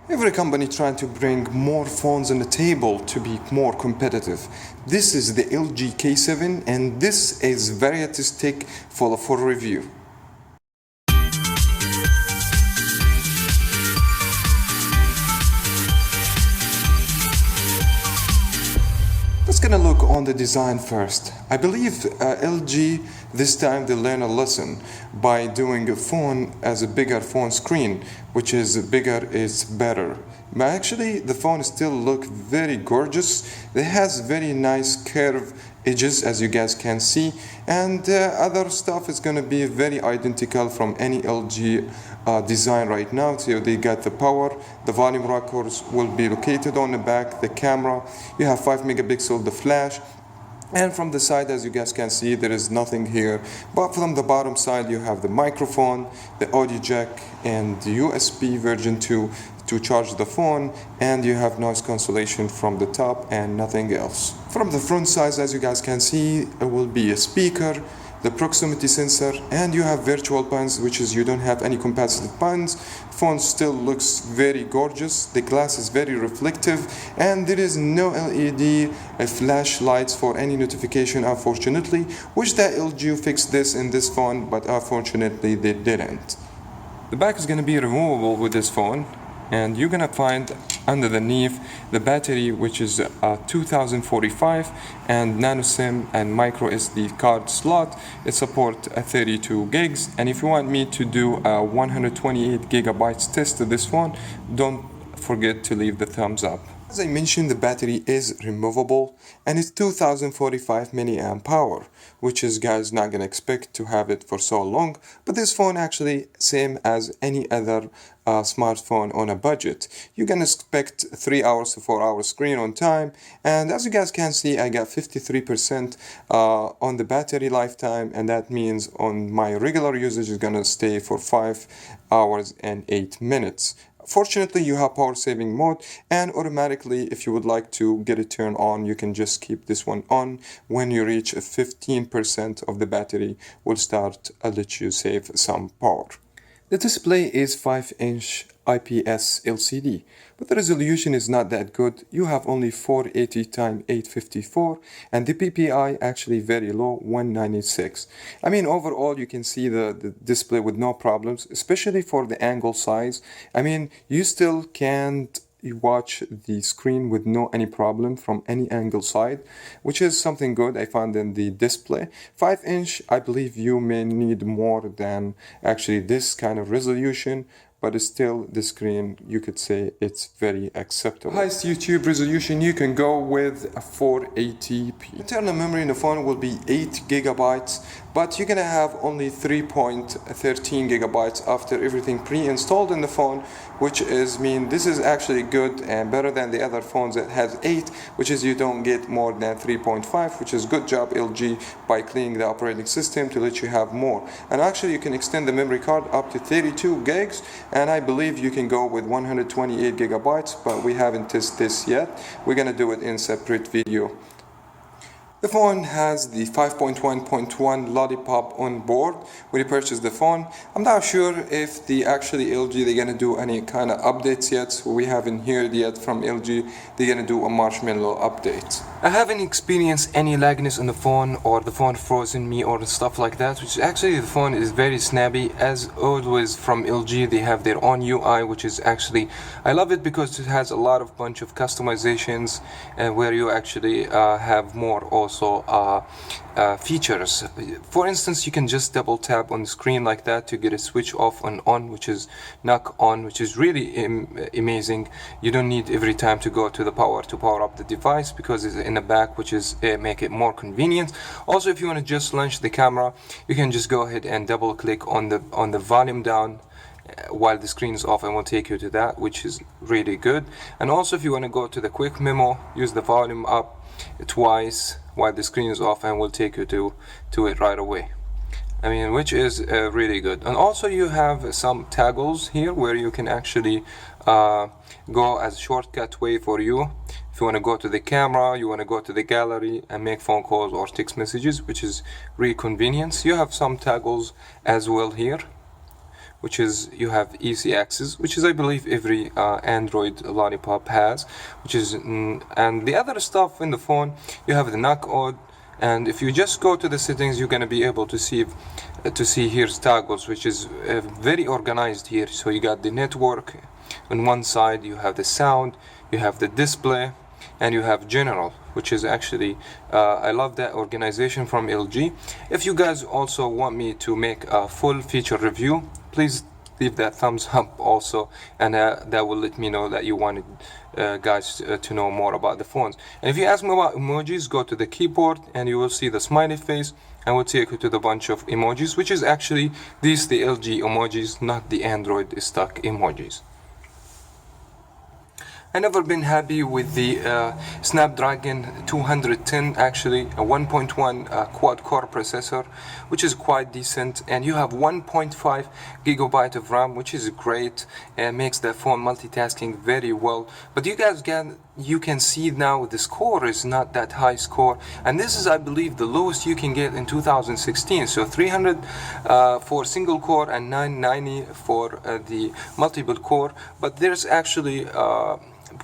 Every company trying to bring more phones on the table to be more competitive. This is the LG K7 and this is variety stick for review. Let's gonna look on the design first. I believe LG this time they learn a lesson by doing a phone as a bigger phone screen, which is bigger is better. But actually the phone still look very gorgeous. It has very nice curved edges as you guys can see, and other stuff is gonna be very identical from any LG design right now. So they got the power, the volume rockers will be located on the back, the camera, you have 5 megapixel the flash, and from the side as you guys can see there is nothing here, but from the bottom side you have the microphone, the audio jack, and the USB version 2 to charge the phone, and you have noise cancellation from the top and nothing else. From the front side as you guys can see it will be a speaker, the proximity sensor, and you have virtual buttons, which is you don't have any capacitive buttons. Phone still looks very gorgeous, the glass is very reflective, and there is no LED flashlights for any notification unfortunately, which the LG fixed this in this phone, but unfortunately they didn't. The back is going to be removable with this phone, and you're gonna find underneath the battery, which is 2045, and nano SIM and micro SD card slot. It supports 32 gigs, and if you want me to do a 128 gigabytes test of this phone, don't forget to leave the thumbs up. As I mentioned, the battery is removable and it's 2045 milliamp hour, which is guys not gonna expect to have it for so long, but this phone actually same as any other smartphone on a budget. You're gonna expect 3 hours to 4 hours screen on time, and as you guys can see I got 53% on the battery lifetime, and that means on my regular usage is gonna stay for 5 hours and 8 minutes. Fortunately you have power saving mode, and automatically if you would like to get it turned on you can just keep this one on. When you reach 15% of the battery will start let you save some power. The display is 5-inch IPS LCD, but the resolution is not that good. You have only 480 x 854, and the PPI actually very low, 196. I mean overall you can see the display with no problems, especially for the angle size. I mean you still can't watch the screen with no any problem from any angle side, which is something good I found in the display. 5-inch, I believe you may need more than actually this kind of resolution, but still the screen you could say it's very acceptable. Highest YouTube resolution you can go with a 480p. Internal memory in the phone will be 8 gigabytes, but you're gonna have only 3.13 gigabytes after everything pre-installed in the phone, which is mean this is actually good and better than the other phones that has 8, which is you don't get more than 3.5, which is good job LG by cleaning the operating system to let you have more. And actually you can extend the memory card up to 32 gigs, and I believe you can go with 128 gigabytes, but we haven't tested this yet. We're gonna do it in separate video. The phone has the 5.1.1 Lollipop on board when you purchase the phone. I'm not sure if the actually LG they're gonna do any kind of updates yet, so we haven't heard yet from LG they're gonna do a marshmallow update. I haven't experienced any lagness on the phone or the phone frozen me or stuff like that, which actually the phone is very snappy. As always from LG they have their own UI, which is actually I love it because it has a lot of bunch of customizations and where you actually have more also features. For instance, you can just double tap on the screen like that to get a switch off and on, which is knock on, which is really amazing. You don't need every time to go to the power to power up the device because it's in the back, which is make it more convenient. Also, if you want to just launch the camera, you can just go ahead and double click on the volume down while the screen is off, and will take you to that, which is really good. And also if you want to go to the quick memo, use the volume up twice while the screen is off and will take you to it right away. I mean, which is really good. And also you have some toggles here where you can actually go as a shortcut way for you. If you want to go to the camera, you want to go to the gallery and make phone calls or text messages, which is really convenient. You have some toggles as well here, which is you have easy access, which is I believe every Android lollipop has, which is and the other stuff in the phone, you have the knockout. And if you just go to the settings, you're going to be able to see here's toggles, which is very organized here. So you got the network on one side, you have the sound, you have the display, and you have general, which is actually I love that organization from LG. If you guys also want me to make a full feature review, please leave that thumbs up also, and that will let me know that you wanted guys to know more about the phones. And if you ask me about emojis, go to the keyboard and you will see the smiley face, and we'll take you to the bunch of emojis, which is actually these the LG emojis, not the Android stock emojis. I never been happy with the Snapdragon 210, actually a 1.1 quad-core processor, which is quite decent, and you have 1.5 gigabyte of RAM, which is great and makes the phone multitasking very well. But you can see now the score is not that high score, and this is I believe the lowest you can get in 2016. So 300 for single core and 990 for the multiple core, but there's actually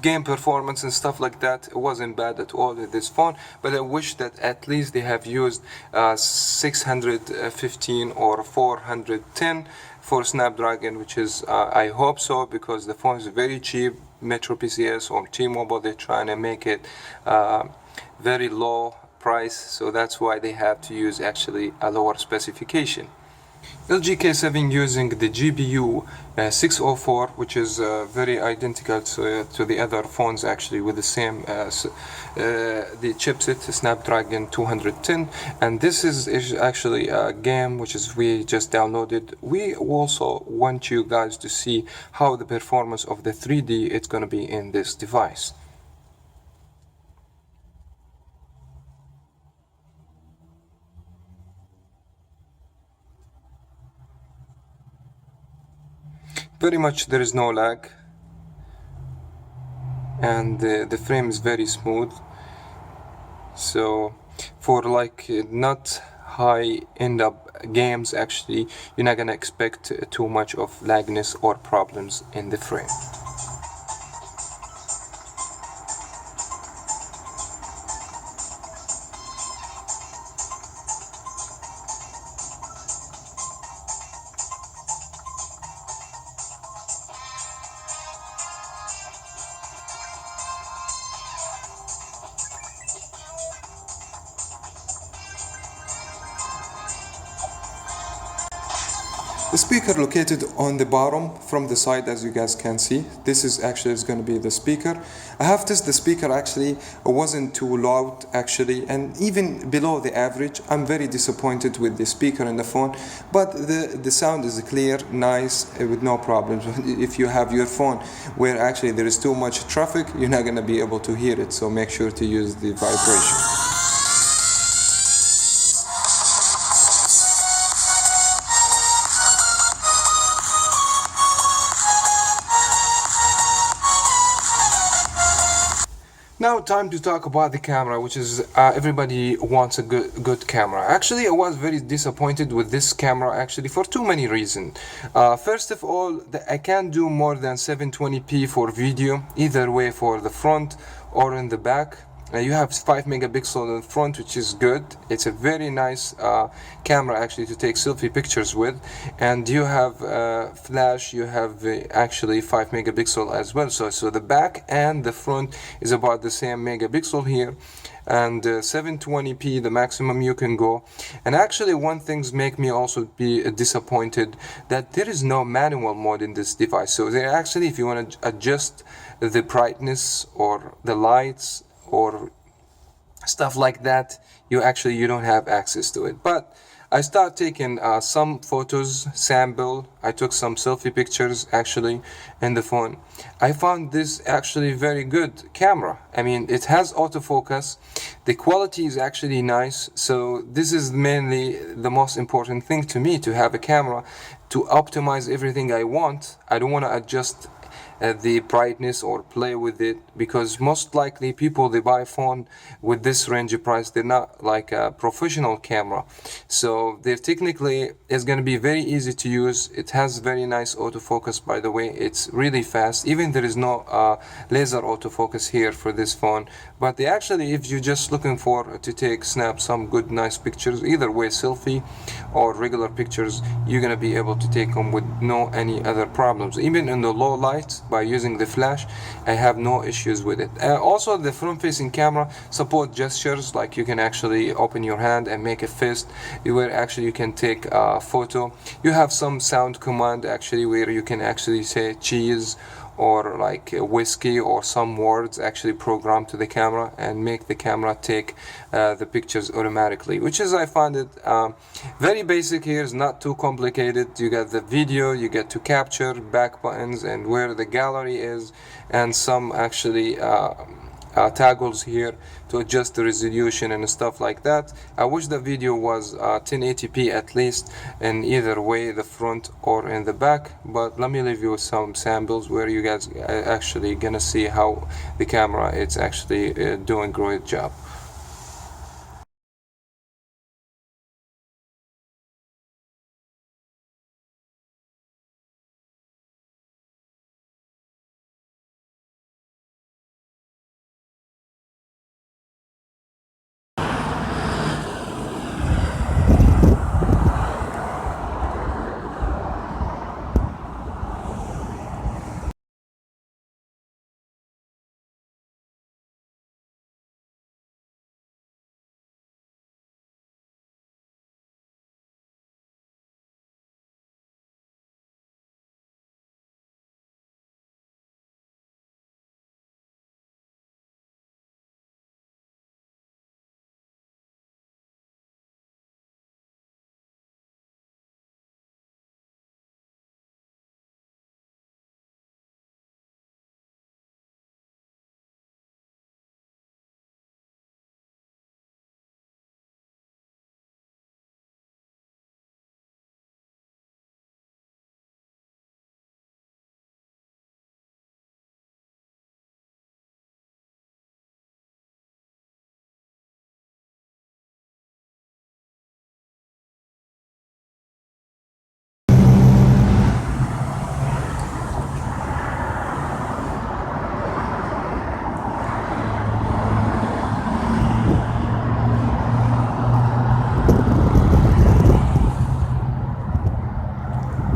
game performance and stuff like that. It wasn't bad at all in this phone, but I wish that at least they have used 615 or 410 for Snapdragon, which is I hope so, because the phone is very cheap. Metro PCS or T-Mobile, they're trying to make it very low price, so that's why they have to use actually a lower specification. LG K7 using the GPU 604, which is very identical to the other phones actually, with the same the chipset Snapdragon 210. And this is actually a game which is we just downloaded. We also want you guys to see how the performance of the 3D it's going to be in this device. Very much there is no lag, and the frame is very smooth. So for like not high end up games, actually you're not gonna expect too much of lagness or problems in the frame. The speaker located on the bottom from the side, as you guys can see. This is going to be the speaker. I have tested the speaker, actually wasn't too loud actually, and even below the average. I'm very disappointed with the speaker in the phone, but the sound is clear, nice, with no problems. If you have your phone where actually there is too much traffic, you're not going to be able to hear it, so make sure to use the vibration. Now time to talk about the camera, which is everybody wants a good camera. Actually, I was very disappointed with this camera actually for too many reasons. First of all, I can't do more than 720p for video, either way, for the front or in the back. You have 5 megapixels in front, which is good. It's a very nice camera actually to take selfie pictures with, and you have flash, you have actually 5 megapixel as well. So the back and the front is about the same megapixel here, and 720p the maximum you can go. And actually one things make me also be disappointed that there is no manual mode in this device. So there actually, if you want to adjust the brightness or the lights or stuff like that, you don't have access to it. But I start taking some photos, sample. I took some selfie pictures actually in the phone. I found this actually very good camera. I mean, it has autofocus. The quality is actually nice. So this is mainly the most important thing to me, to have a camera to optimize everything I want. I don't want to adjust the brightness or play with it, because most likely people they buy phone with this range of price, they're not like a professional camera, so they're technically it's going to be very easy to use. It has very nice autofocus, by the way. It's really fast. Even there is no laser autofocus here for this phone, but they actually, if you're just looking for to snap some good nice pictures, either way, selfie or regular pictures, you're gonna be able to take them with no any other problems. Even in the low light, by using the flash, I have no issues with it. Also, the front facing camera support gestures, like you can actually open your hand and make a fist, where actually you can take a photo. You have some sound command actually where you can actually say cheese or like whiskey or some words actually programmed to the camera and make the camera take the pictures automatically, which is, I find it very basic here. It's not too complicated. You got the video, you get to capture, back buttons, and where the gallery is, and some actually toggles here to adjust the resolution and stuff like that. I wish the video was 1080p at least in either way, the front or in the back, but let me leave you with some samples where you guys are actually gonna see how the camera it's actually doing a great job.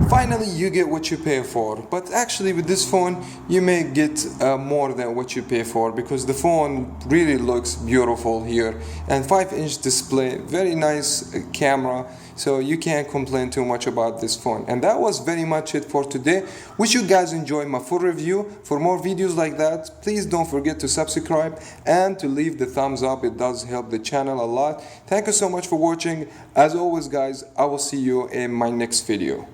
Finally, you get what you pay for, but actually with this phone you may get more than what you pay for, because the phone really looks beautiful here, and 5-inch display, very nice camera, so you can't complain too much about this phone. And that was very much it for today. Wish you guys enjoyed my full review. For more videos like that, please don't forget to subscribe and to leave the thumbs up. It does help the channel a lot. Thank you so much for watching. As always guys, I will see you in my next video.